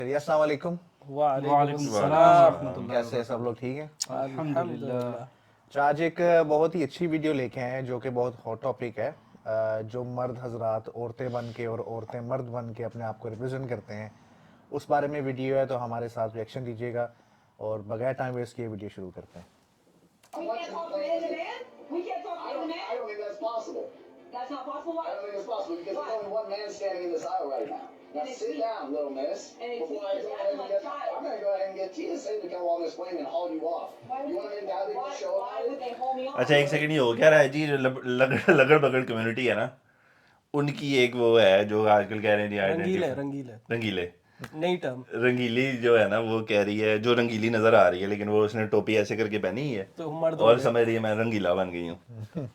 चलिए, अस्सलाम वालेकुम। वालेकुम सलाम। कैसे हैं सब लोग? ठीक हैं? अल्हम्दुलिल्लाह। अच्छा, आज एक बहुत ही अच्छी वीडियो लेके आए हैं जो कि बहुत हॉट टॉपिक है। जो मर्द हजरात औरतें बन के और औरतें मर्द बन के अपने आप को रिप्रेजेंट करते हैं, उस बारे में वीडियो है, तो हमारे साथ रिएक्शन दीजिएगा। और बगैर टाइम वेस्ट किए वीडियो शुरू करते हैं। We can't talk to man to man? We can't talk to man to man? I don't think that's possible. That's not possible? Why? I don't think it's possible because Why? there's only one man standing in this aisle right now. Now And it's sit me. down, little miss. And it's Before me. I go That's ahead and my get, child. I'm going to go ahead and get TSA to come on this plane and haul you off. Why would You want to they- make that why- big show why about would it? they hold me off? अच्छा, एक second, ये हो क्या रहा है जी? लगड़ बगड़ community है ना, उनकी एक वो है जो आजकल कह रहे हैं जी रंगीले आइडेंटिटी रंगीले नई टर्म। रंगीली जो है ना, वो कह रही है जो रंगीली नजर आ रही है, लेकिन वो उसने टोपी ऐसे करके पहनी ही है तो मर्द हो और गए। समझ रही है मैं रंगीला बन गई हूँ।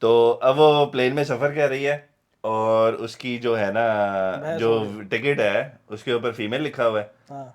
तो अब वो प्लेन में सफर कर रही है और उसकी जो है ना, बहस जो हो गई। टिकट है उसके ऊपर फीमेल लिखा हुआ है हाँ,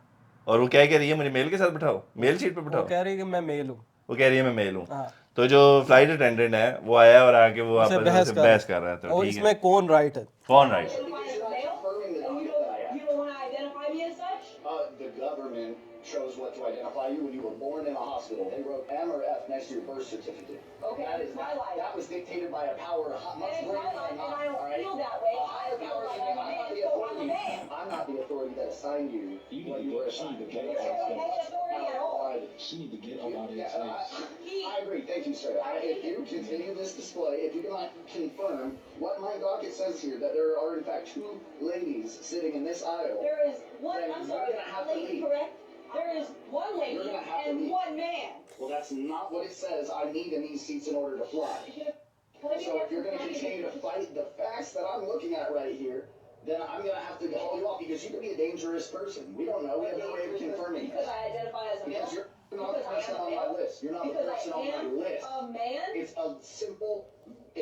और वो क्या कह रही है, मुझे मेल के साथ बिठाओ, मेल सीट पे वो बिठाओ। कह रही है कि मैं मेल हूँ। वो कह रही है मैं मेल हूँ। हाँ, तो जो फ्लाइट अटेंडेंट है वो आया और आके वो उसे आपस में बहस उससे कर बहस कर रहा है। तो और ठीक है, इसमें कौन राइट है? कौन right? Identify as a male? Confirming the And you document that I don't, have. you don't want to identify me as such? The government chose what to identify you when you were born in a hospital. They wrote M or F next to your birth certificate. Okay, That it's is my life. That was dictated by a power much And it's greater my than life, mine. and I don't all right? feel that way. A I higher feel power like than I'm a me. I'm not man, the so I'm a authority. man. I'm not the authority that assigned you. You need what to you were get assigned. she Okay? need to get Any authority at all. She need to get up out of Yeah, his face. I agree. Thank you, sir. If you continue this display, if you cannot confirm what my docket says here, that there are in fact two ladies sitting in this aisle. There is one, Then I'm you're sorry, gonna have to lady, leave. correct? There is one lady You're gonna have to and leave. one man. Well, that's not what it says. I need in these seats in order to fly. Can I be So if you're going to can I be- continue to fight the facts that I'm looking at right here, then I'm going to have to haul you off because you could be a dangerous person. We don't know. We have no way of confirming Because this. I identify as a Because male? you're not the Because I person am a on my male? list. You're not the Because person I on my am list. a man? It's a simple,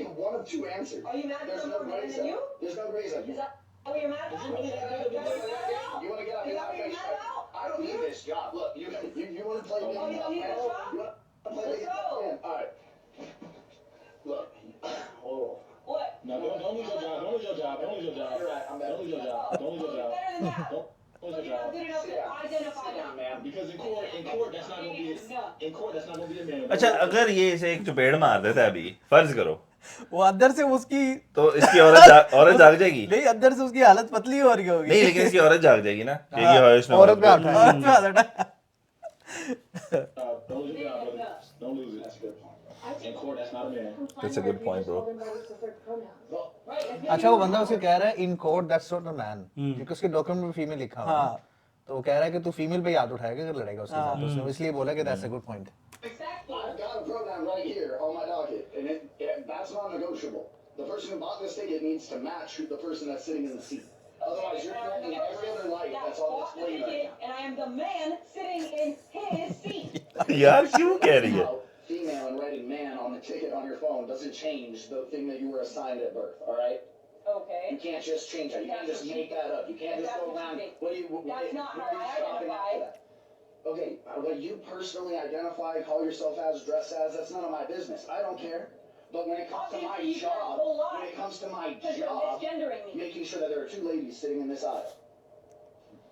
in one of two answers. Are you mad because There's I'm no more man grace than up. you? There's no grace up. Is that what you're mad about? Is that what you're mad about? You want to get up Is in that my what you're face? mad about? I don't need this job. Look, you want to play me? Oh, you don't need this job? You want to play Let's me? go. Yeah, all right. Look. Oh. What? No, don't lose your job. Don't lose your job. Don't lose your job. You're right. I'm Don't lose your better. job. Don't lose your job. Better than that. Don't lose So your you're not job. good enough Sit to down. identify Sit down, me. ma'am. Because in court that's not gonna be in court that's not gonna be a man. अच्छा, अगर ये इसे एक चपेड़ मार देता है अभी, फर्ज करो, वो अंदर से उसकी तो इसकी औरत जाग जाएगी? नहीं, अंदर से उसकी हालत पतली हो रही होगी। नहीं, लेकिन इसकी औरत जाग जाएगी ना, क्योंकि हाँ, इसने औरत पे पे- उठाया। औरत पे हाथ उठा। Don't lose your job, brother. Don't lose it. That's a good point. In court that's not a man. That's a good point, bro. अच्छा, वो बंदा उसे कह रहा है in court that's not a man, क्योंकि उसके डॉक्यूमेंट में फीमेल लिखा हुआ है। हाँ। तो वो कह रहा है कि तू फीमेल पे ही हाथ उठाएगा अगर लड़ेगा उसके साथ। तो उसने इसलिए बोला कि that's a good point. Exactly. I've got a program right here on my docket, and that's non-negotiable. The person who bought this ticket needs to match the person that's sitting in the seat. Otherwise, you're threatening every other life that's on bought the display right ticket, now. and I am the man sitting in his seat. यार क्यों कह रही है? Now, female and writing man on the ticket on your phone doesn't change the thing that you were assigned at birth, all right? You Okay. can't just change that. You can't just make that up. You can't just That's go what you around. think. What do you? That's not what how are you I stopping identify. after that? Okay, what you personally identify, call yourself as, dress as, that's none of my business. I don't care. But when it comes to my Obviously, you care a job, whole lot. when it comes to my Because you're job, misgendering me. making sure that there are two ladies sitting in this aisle.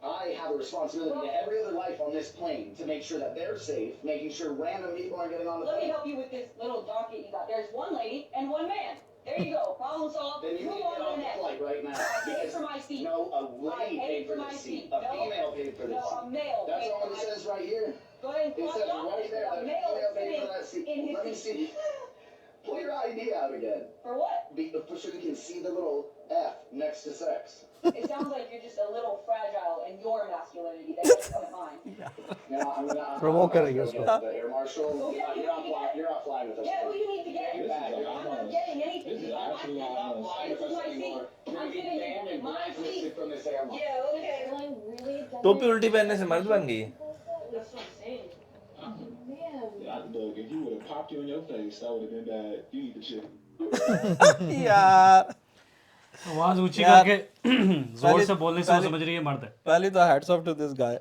I have a responsibility to every other life on this plane to make sure that they're safe, making sure random people aren't getting on the Let me plane. help you with this little docket you got. There's one lady and one man. There you go. Problem solved. Then you Move need to on get to the off the next. flight right now. I paid Because for my seat. no, a lady I paid for my this seat. seat. A female paid for this No, a seat. male That's paid all for it my says right here. Go ahead and It cross says it off. right there A that a male female is paid for that sitting seat. in Let me his seat. see. Pull your ID out again. For what? So you can see the little F next to sex. It sounds like you're just a little fragile in your masculinity. That doesn't come at mine. Now, I'm gonna Provoke her, yes, go bro. get the air marshal. Go get You're not flying. You're not flying with us. Get who you need to get. Get back. I'm not getting anything. This is actually You're not not flying with This is us my anymore. seat. You're I'm gonna be sitting banned in and my blacklisted seat. from this airline. Yeah, okay. टोपी उल्टी पहनने से मर्द बन गई? That's what I'm saying. Look, if you would have popped you in your face, that would have been bad. You need to chill. यार आवाज ऊंची यार, करके जोर से बोलने से वो पहले- समझ रही है मर्द है। पहले तो hats off to this guy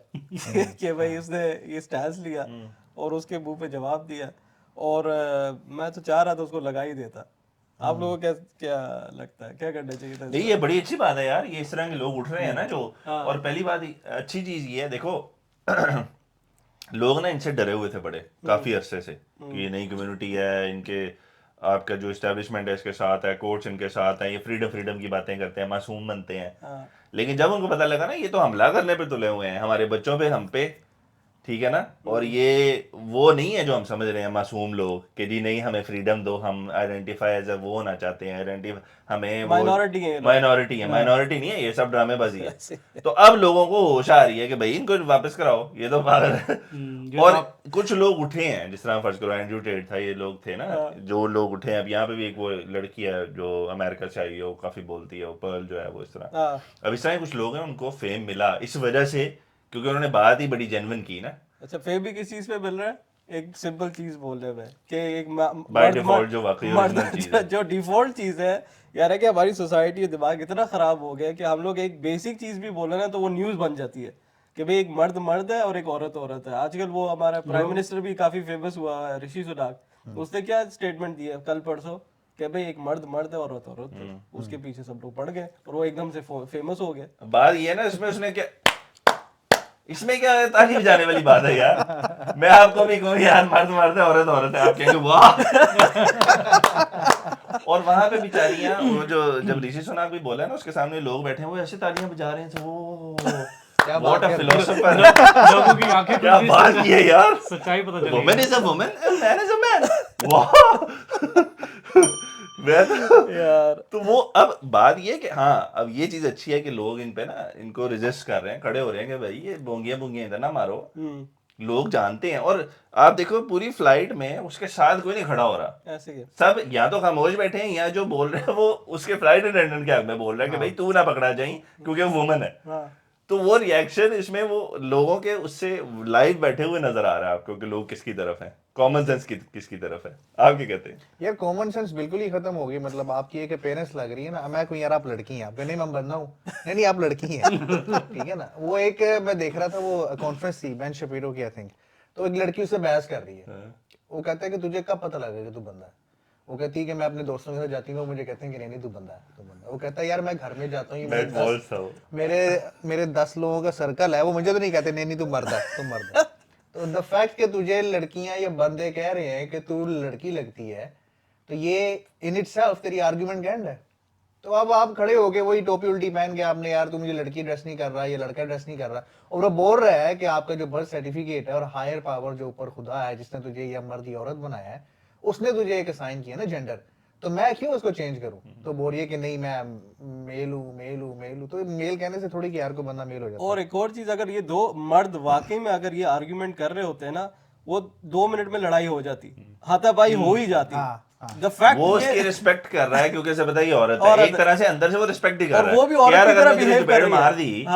कि भाई इसने ये स्टैंस लिया और उसके मुंह पे जवाब दिया। और मैं तो चाह रहा था उसको लगा ही देता। आप लोगों को क्या क्या लगता है, क्या करना चाहिए था? नहीं, ये बड़ी अच्छी बात है यार, ये इस तरह के लोग उठ रहे हैं ना जो। और पहली बात अच्छी चीज ये है, देखो लोग ना इनसे डरे हुए थे बड़े काफी अरसे से कि ये नई कम्युनिटी है, इनके आपका जो इस्टेब्लिशमेंट है इसके साथ है, कोर्ट्स इनके साथ है, ये फ्रीडम की बातें करते हैं, मासूम बनते हैं। लेकिन जब उनको पता लगा ना ये तो हमला करने पे तुले हुए हैं, हमारे बच्चों पे, हम पे, ठीक है ना, और ये वो नहीं है जो हम समझ रहे हैं मासूम लोग कि जी नहीं हमें फ्रीडम दो, हम आइडेंटिफाई एज वो होना चाहते हैं, हमें माइनॉरिटी है, माइनॉरिटी नहीं है, ये सब ड्रामेबाजी है। तो अब लोगों को होश आ रही है कि भाई इनको वापस कराओ, ये तो पागल है। और कुछ लोग उठे हैं, जिस तरह फर्ज करो एंड्रयू टेट था, ये लोग थे ना जो लोग उठे हैं। अब यहाँ पे भी एक वो लड़की है जो अमेरिका से आई है, वो काफी बोलती है, वो पर्ल जो है वो इस तरह। अब इस तरह कुछ लोग हैं उनको फेम मिला इस वजह से क्योंकि उन्होंने बात ही बड़ी जेन्युइन की ना। अच्छा, फेम भी किस चीज पे मिल रहा है? एक सिंपल चीज बोल रहे हैं कि एक बाय डिफॉल्ट जो वाकई ओरिजिनल चीज है, जो डिफॉल्ट चीज है यार, है कि हमारी सोसाइटी दिमाग इतना खराब हो गया कि हम लोग एक बेसिक चीज भी बोले ना तो वो न्यूज बन जाती है कि भाई एक मर्द है और एक औरत है। आजकल वो हमारा प्राइम मिनिस्टर भी काफी फेमस हुआ है, ऋषि सुनाक, उसने क्या स्टेटमेंट दिया कल परसों कि भाई एक मर्द है, औरत है। उसके पीछे सब लोग पड़ गए और वो एकदम से फेमस हो गए। बात ये ना इसमें उसने क्या, इसमें क्या ताली बजाने वाली बात है यार। मैं आपको भी कहूँ यार मर्द है, औरत है, आप कहेंगे वाह। और वहां पे बेचारियां, वो जो जब ऋषि सुनाक भी बोला ना, उसके सामने लोग बैठे हैं, वो ऐसे तालियां बजा रहे हैं, वो व्हाट अ फिलोसोफर। लोगों की आंखें क्या बात की है यार, सच्चाई पता चली। Woman is a woman, man is a man. वाह यार। तो वो अब बात ये कि हाँ, अब ये चीज अच्छी है कि लोग इन पे ना इनको रेजिस्ट कर रहे हैं, खड़े हो रहे हैं कि भाई ये बोंगियां इधर ना मारो। लोग जानते हैं। और आप देखो पूरी फ्लाइट में उसके साथ कोई नहीं खड़ा हो रहा, ऐसे ही सब या तो खामोश बैठे हैं या जो बोल रहे हैं वो उसके फ्लाइट अटेंडेंट के हक में बोल रहा है कि भाई तू ना पकड़ा जाए क्योंकि वो वुमन है। तो वो रिएक्शन इसमें वो लोगों के उससे लाइव बैठे हुए नजर आ रहा है आपको कि लोग किसकी तरफ हैं, कॉमन सेंस किसकी तरफ है। आप क्या कहते हैं? यार कॉमन सेंस बिल्कुल ही खत्म हो गई। मतलब आपकी एक पेरेंट्स लग रही है ना, मैं कोई यार आप लड़की हैं, आप नहीं मैं बंदा हूँ, नहीं आप लड़की हैं, ठीक है ना। वो एक मैं देख रहा था, वो कॉन्फ्रेंस थी बेन शपीरो की आई थिंक, तो एक लड़की उससे बहस कर रही है। वो कहता है कि तुझे कब पता लगेगा कि तू बंदा है। वो कहती है कि मैं अपने दोस्तों के साथ जाती हूँ, मुझे कहते हैं कि नहीं तू बंदा है, तू बंदा है। वो कहता है यार मैं घर में जाता हूँ, मेरे 10 लोगों का सर्कल है, वो मुझे तो नहीं कहते नहीं तू मर्द है, तू मर्द है। तो द फैक्ट कि तुझे लड़कियां या बंदे कह रहे हैं कि तू लड़की लगती है, तो ये इन इटसेल्फ तेरी आर्गुमेंट एंड है। तो अब आप खड़े हो गए वही टोपी उल्टी पहन के, आपने यार तू मुझे लड़की ड्रेस नहीं कर रहा, ये लड़का ड्रेस नहीं कर रहा, और वो बोल रहा है कि आपका जो बर्थ सर्टिफिकेट है और हायर पावर जो ऊपर खुदा है जिसने तुझे या मर्द या औरत बनाया है, उसने तुझे एक असाइन किया ना जेंडर, तो मैं क्यों उसको चेंज करूं? तो बोल रही है कि नहीं मैं मेल हूं। तो मेल कहने से थोड़ी कि यार को बंदा मेल हो जाता है। और एक और चीज, अगर ये दो मर्द वाकई में अगर ये आर्ग्यूमेंट कर रहे होते हैं ना, वो 2 मिनट में लड़ाई हो जाती, हाथापाई हो ही जाती। द फैक्ट वो उसकी रिस्पेक्ट कर रहा है क्योंकि से पता ही औरत है, एक तरह से अंदर से वो रिस्पेक्ट ही कर रहा है। वो भी औरत की तरह बिहेव कर रही है। मार दी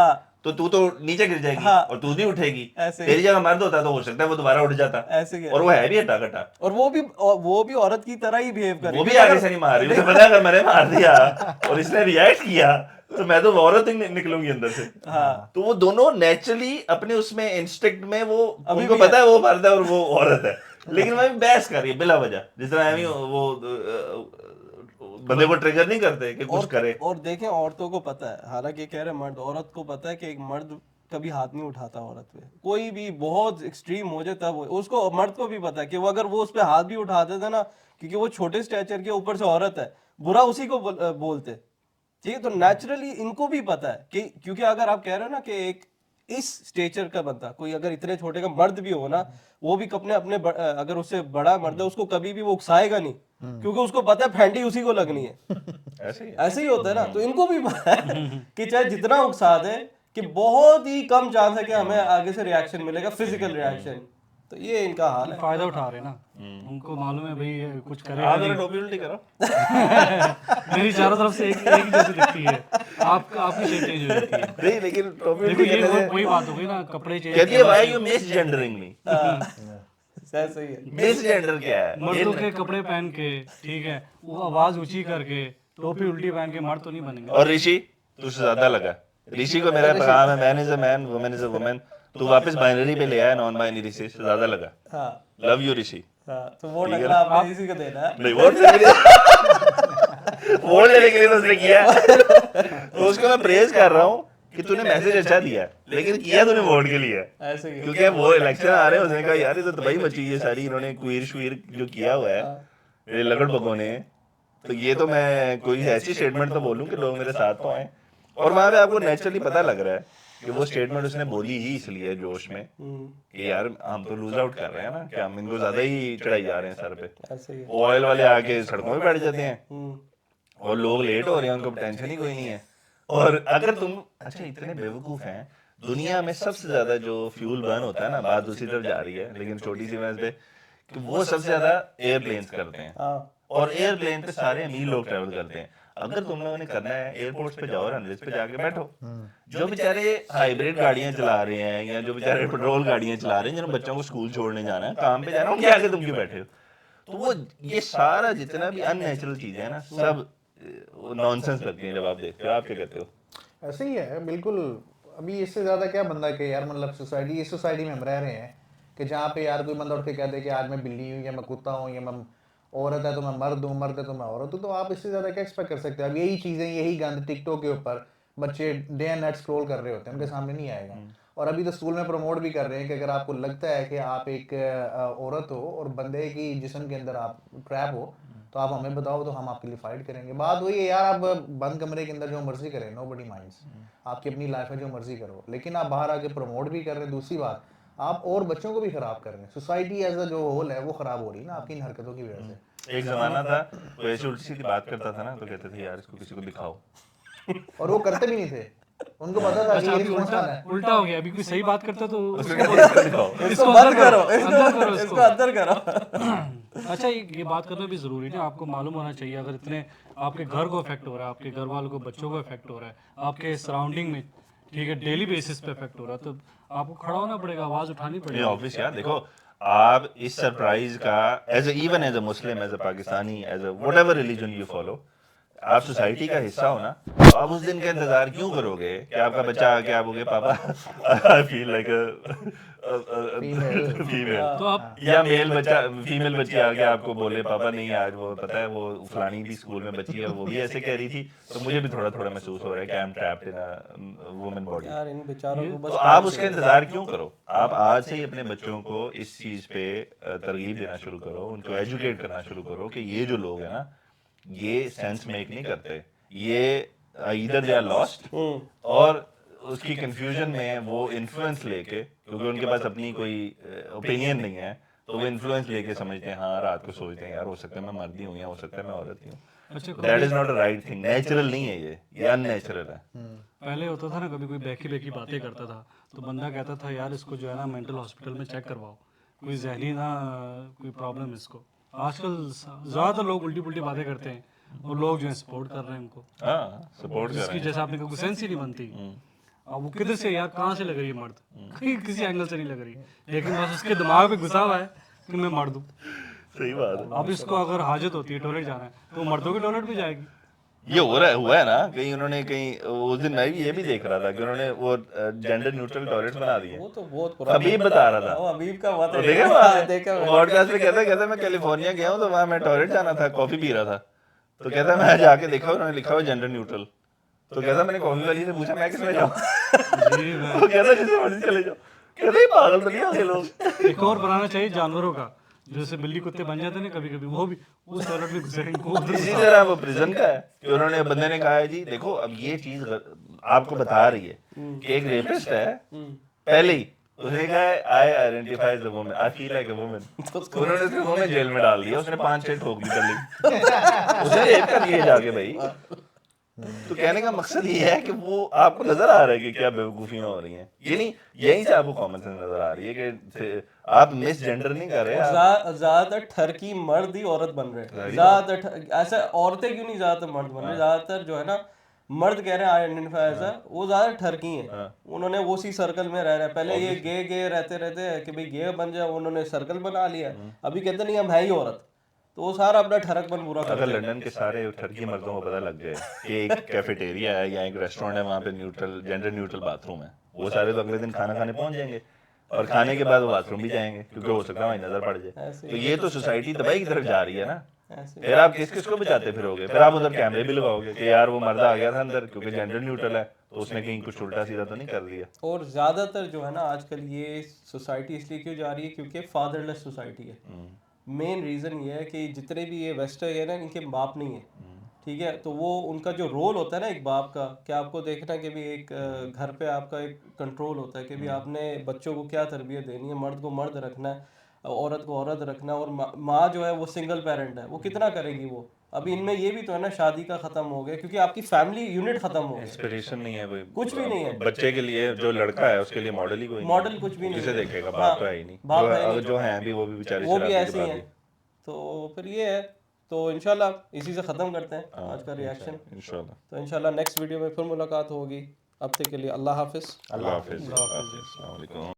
तो तू तो नीचे गिर जाएगी और तू नहीं उठेगी। तेरी जगह मर्द होता तो हो सकता है वो दोबारा उठ जाता। ऐसे और वो है भी हटा कटा, और वो भी औरत की तरह ही बिहेव कर रही है। वो भी आगे से नहीं मार रही, उसे पता है अगर मैंने मार दिया और इसने रिएक्ट किया तो मैं तो औरत ही निकलूंगी अंदर से। तो वो दोनों नेचुरली अपने उसमें इंस्टिंक्ट में वो उनको पता है वो मर्द है और वो औरत है, लेकिन वह बहस कर रही है बिला वजह, जिस तरह वो बंदे को ट्रिगर नहीं करते कि कुछ करे। और देखें औरतों को पता है, हालांकि कह रहे मर्द, औरत को पता है कि एक मर्द कभी हाथ नहीं उठाता औरत पे, कोई भी बहुत एक्सट्रीम हो जाए तब उसको, मर्द को भी पता है कि वो अगर वो उस पे हाथ भी उठा देता ना, क्योंकि वो छोटे स्टैचर के ऊपर से औरत है, बुरा उसी को बोलते, ठीक है। तो नेचुरली इनको भी पता है कि क्योंकि अगर आप कह रहे हो ना कि एक इस स्टेचर का बंदा, कोई अगर इतने छोटे का मर्द भी हो ना, वो भी अपने अगर उससे बड़ा मर्द है उसको कभी भी वो उकसाएगा नहीं, क्योंकि उसको पता है फेंडी उसी को लगनी है। ऐसे ही होता है ना। तो इनको भी पता है कि चाहे जितना उकसा दे कि बहुत ही कम चांस है कि हमें आगे से रिएक्शन मिलेगा, फिजिकल रिएक्शन। तो ये इनका हाल है, फायदा उठा रहे हैं ना, उनको मालूम है भाई कुछ करे। आप जरा टोपी उल्टी करो। मेरी चारों तरफ से एक ही जैसी दिखती है, आपकी शेप चेंज हो जाती है। नहीं लेकिन टोपी देखो उल्टी ये करने से वही बात हो गई ना, कपड़े चेंज। कहती है व्हाई यू मिसजेंडरिंग मी। सही है। मिसजेंडर क्या है? मर्दों के कपड़े पहन के, ठीक है, वो आवाज ऊंची करके, टोपी उल्टी पहन के मर्द तो नहीं बनेंगे। और ऋषि तुझसे ज्यादा लगा, ऋषि को मेरा पैगाम है, man is a man, woman is a woman. तू वापस बाइनरी पे ले आया, नॉन बाइनरी से ज्यादा लगा। लव यू ऋषि। तो वो लगता है आपने इसी को देना है। नहीं वोट वोट लेने के लिए तो उसने किया तो उसको मैं प्रेज कर रहा हूँ कि तूने मैसेज अच्छा दिया लेकिन किया तूने वोट के लिए ऐसे ही क्योंकि वो इलेक्शन आ रहे हैं उसने कहा यार ये तो तबाही मची है सारी इन्होंने क्वीर श्वीर जो किया हुआ है ये लगड़ बगों ने तो ये तो मैं कोई ऐसी स्टेटमेंट तो बोलूं कि लोग मेरे साथ तो आए और वहां पे आपको नेचुरली पता लग रहा है कि वो स्टेटमेंट उसने बोली ही इसलिए जोश में कि यार हम तो लूज आउट कर रहे हैं ना कि हम इनको ज्यादा ही चढ़ाई जा रहे हैं सर पे ऐसे ही ऑयल वाले आके सड़कों पे बैठ जाते हैं और लोग लेट हो रहे हैं उनको टेंशन ही कोई नहीं है और अगर तुम अच्छा इतने बेवकूफ हैं दुनिया में सबसे ज्यादा जो फ्यूल बर्न होता है ना बात दूसरी तरफ जा रही है लेकिन छोटी सी वजह पे कि वो सबसे ज्यादा एयरप्लेन्स करते हैं और एयरप्लेन पे सारे अमीर लोग ट्रैवल करते हैं अगर तुम लोगों ने करना है एयरपोर्ट्स पे जाओ रनवेज पे जाके बैठो जो बेचारे हाइब्रिड गाड़ियां चला रहे हैं या जो बेचारे पेट्रोल गाड़ियां चला रहे हैं जिन बच्चों को स्कूल छोड़ने जाना है काम पे जाना है उनके आगे तुम क्यों बैठे हो तो वो ये सारा जितना भी अननेचुरल चीजें हैं ना सब नॉनसेंस लगती हैं जब आप देखते हो आप क्या कहते हो ऐसे ही है बिल्कुल अभी इससे ज़्यादा क्या बंदा के यार मतलब सोसाइटी इस सोसाइटी में हम रह रहे हैं कि जहाँ पे यार कोई बंदा उठ के कहते कि आज मैं बिल्ली हूँ या मैं कुत्ता हूँ या मैं औरत है तो मैं मर्द हूँ मर्द है तो मैं औरत हूँ तो आप इससे ज़्यादा क्या एक्सपेक्ट कर सकते हैं अब यही चीज़ें यही गंद टिकटॉक के ऊपर बच्चे डे एंड नाइट स्क्रॉल कर रहे होते हैं उनके सामने नहीं आएगा और अभी तो स्कूल में प्रमोट भी कर रहे हैं कि अगर आपको लगता है कि आप एक औरत हो और बंदे की जिस्म के अंदर आप ट्रैप हो तो आप हमें बताओ तो हम आपके लिए फाइट करेंगे बात वही है यार आप बंद कमरे के अंदर जो मर्जी करें नो बडी माइंड्स आपकी अपनी लाइफ में जो मर्जी करो लेकिन आप बाहर आके प्रमोट भी कर रहे हैं दूसरी बात आप और बच्चों को भी खराब कर रहे हैं सोसाइटी एज अ जो होल है वो खराब हो रही है ना आपकी इन हरकतों की वजह से एक जमाना था कोई ऐसी उल्टी सीधी बात करता था ना तो कहते थे यार इसको किसी को दिखाओ और वो करते भी नहीं थे उनको पता था कि अच्छा ये अभी रिस्पॉन्स आना है उल्टा हो गया अभी कोई सही बात करता तो उसको कहते थे, इसको दिखाओ इसको बंद करो अंदर करो इसको इसको अंदर करो अच्छा ये बात करना भी ज़रूरी है आपको मालूम होना चाहिए अगर इतने आपके घर को इफेक्ट हो रहा है आपके घर वालों को बच्चों को इफेक्ट हो रहा है आपके सराउंडिंग में ठीक है डेली बेसिस पे इफेक्ट हो रहा है तो आपको खड़ा होना पड़ेगा आवाज़ उठानी नहीं पड़ेगी ऑब्वियस यार देखो आप इस सरप्राइज का as even as a Muslim as a Pakistani as a whatever religion you follow आप सोसाइटी का हिस्सा हो ना तो आप उस दिन का इंतजार क्यों करोगे कि आपका बच्चा आके आप बोगे पापा आई फील लाइक फीमेल तो आप या मेल बच्चा फीमेल बच्ची आके आपको बोले पापा नहीं आज वो पता है वो फलानी भी स्कूल में बच्ची है वो भी ऐसे कह रही थी तो मुझे भी थोड़ा थोड़ा महसूस हो रहा है कि I am trapped in a woman body यार इन बेचारों को तो बस आप उसका इंतजार क्यों करो आप आज से ही अपने बच्चों को इस चीज पे तरगीब देना शुरू करो उनको एजुकेट करना शुरू करो कि ये जो लोग हैं ना ये सेंस मेक नहीं करते ये इधर दे आर लॉस्ट और उसकी कंफ्यूजन में वो इन्फ्लुएंस लेके क्योंकि उनके पास अपनी कोई ओपिनियन नहीं है तो वो इन्फ्लुएंस लेके समझते हैं हाँ रात को सोचते हैं यार हो सकता है मैं मर्दी हूँ या हो सकता है मैं औरत ही हूँ अच्छा that is not a right thing natural नहीं है ये अननेचुरल है पहले होता था ना कभी कोई बेकी बातें करता था तो बंदा कहता था यार इसको जो है ना मेंटल हॉस्पिटल में चेक करवाओ कोई जहनी ना कोई प्रॉब्लम है इसको आजकल ज़्यादातर लोग उल्टी पुल्टी बातें करते हैं और लोग जो है सपोर्ट कर रहे हैं उनको हाँ सपोर्ट कर जिसकी रहे हैं जैसे आपने कहा कोई सेंस ही नहीं बनती अब वो किधर से यार कहाँ से लग रही है मर्द कहीं किसी एंगल से नहीं लग रही लेकिन बस उसके दिमाग में घुसा हुआ है कि मैं मर्द हूँ सही बात है अब इसको अगर हाजत होती है टॉयलेट जाना है तो मर्दों के टॉयलेट भी जाएगी ये हो रहा है हुआ है ना कहीं उन्होंने कहीं उस दिन मैं भी ये भी देख रहा था कि उन्होंने वो जेंडर न्यूट्रल टॉयलेट्स बना दिए वो तो बहुत पुराना अबीब बता रहा था वो अबीब का हुआ था तो देखा बात देखा पॉडकास्ट में कहता मैं कैलिफोर्निया गया हूँ तो वहाँ मैं टॉयलेट जाना था कॉफी पी रहा था तो कहता मैं जाके देखा उन्होंने लिखा हुआ जेंडर न्यूट्रल तो कहता मैंने कॉफी वाली से पूछा मैं किसमें जाऊँ जी मैं तो कहता जिसमें मर्जी चले जाओ कहते ही पागल तो नहीं होते लोग एक और बनाना चाहिए जानवरों का जैसे बिल्ली कुत्ते बन जाते हैं ना कभी कभी वो भी उस टॉयलेट में घुसे इनको इसी तरह वो प्रिजन का है कि उन्होंने बंदे ने कहा है जी देखो अब ये चीज आपको बता रही है कि एक रेपिस्ट है पहले ही उसने कहा आई identify the woman I feel like a woman उन्होंने उसको वुमन जेल में डाल दिया उसने 5-6 ठोक दी कर उसने रेप कर दिए जाके भाई तो कहने का मकसद ये है कि वो आपको नजर आ रहा है कि क्या बेवकूफियां हो रही हैं ये नहीं यहीं से आपको कॉमन सेंस नजर आ रही है कि आप मिस जेंडर नहीं कर रहे ज्यादातर ठरकी मर्द ही औरत बन रहे हैं ज्यादातर ऐसे औरतें क्यों नहीं ज्यादातर मर्द बन रहे ज्यादातर जो है ना मर्द कह रहे हैं आइडेंटिफाई ऐसा वो ज्यादा ठरकी हैं उन्होंने वो उसी सर्कल में रह रहे हैं पहले ये गे रहते हैं कि भाई गे बन जाए उन्होंने सर्कल बना लिया अभी कहते नहीं हम है ही औरत तो वो सारा अपना ठरकपन पूरा कर अगर लंदन के सारे ठरकी मर्दों को पता लग जाए कि एक कैफेटेरिया है या एक रेस्टोरेंट है वहाँ पे न्यूट्रल जेंडर न्यूट्रल बाथरूम है वो सारे तो अगले दिन खाना खाने पहुंच जाएंगे और खाने के बाद वो बाथरूम भी जाएंगे क्योंकि हो सकता है वहीं नजर पड़ जाए तो ये तो सोसाइटी तबाही की तरफ जा रही है ना ऐसे फिर आप किस किस को बचाते फिरोगे, फिर आप उधर कैमरे भी लगाओगे कि यार वो मर्द आ गया था अंदर क्योंकि जेंडर न्यूट्रल है तो उसने कहीं कुछ उल्टा सीधा तो नहीं कर दिया। और ज़्यादातर जो है ना आजकल ये सोसाइटी इसलिए क्यों जा रही है क्योंकि फादरलेस सोसाइटी है। मेन रीज़न ये है कि जितने भी ये वेस्टर्न है ना इनके बाप नहीं है, ठीक है, तो वो उनका जो रोल होता है ना एक बाप का, कि आपको देखना है कि भी एक घर पे आपका एक कंट्रोल होता है कि भी आपने बच्चों को क्या तरबियत देनी है, मर्द को मर्द रखना है, औरत को औरत रखना है, और माँ जो है वो सिंगल पेरेंट है, वो कितना करेगी वो। अभी इनमें ये भी तो है ना, शादी का ख़त्म हो गया क्योंकि आपकी फैमिली यूनिट ख़त्म हो गया, इंस्पिरेशन नहीं है कोई, कुछ भी नहीं है। बच्चे के लिए जो लड़का है उसके लिए मॉडल ही कोई नहीं मॉडल है। कुछ भी नहीं किसे है। देखेगा, हाँ, बाप तो है ही नहीं, बाप है नहीं। जो हैं भी वो भी बेचारे वो भी शराबी ऐसे ही के हैं। तो फिर ये है, तो इंशाल्लाह इसी से ख़त्म करते हैं आज का रिएक्शन। इंशाल्लाह। तो इंशाल्लाह नेक्स्ट वीडियो में फिर मुलाकात होगी। अब तक के लिए अल्लाह हाफिज़। अल्लाह हाफिज़। अस्सलाम वालेकुम।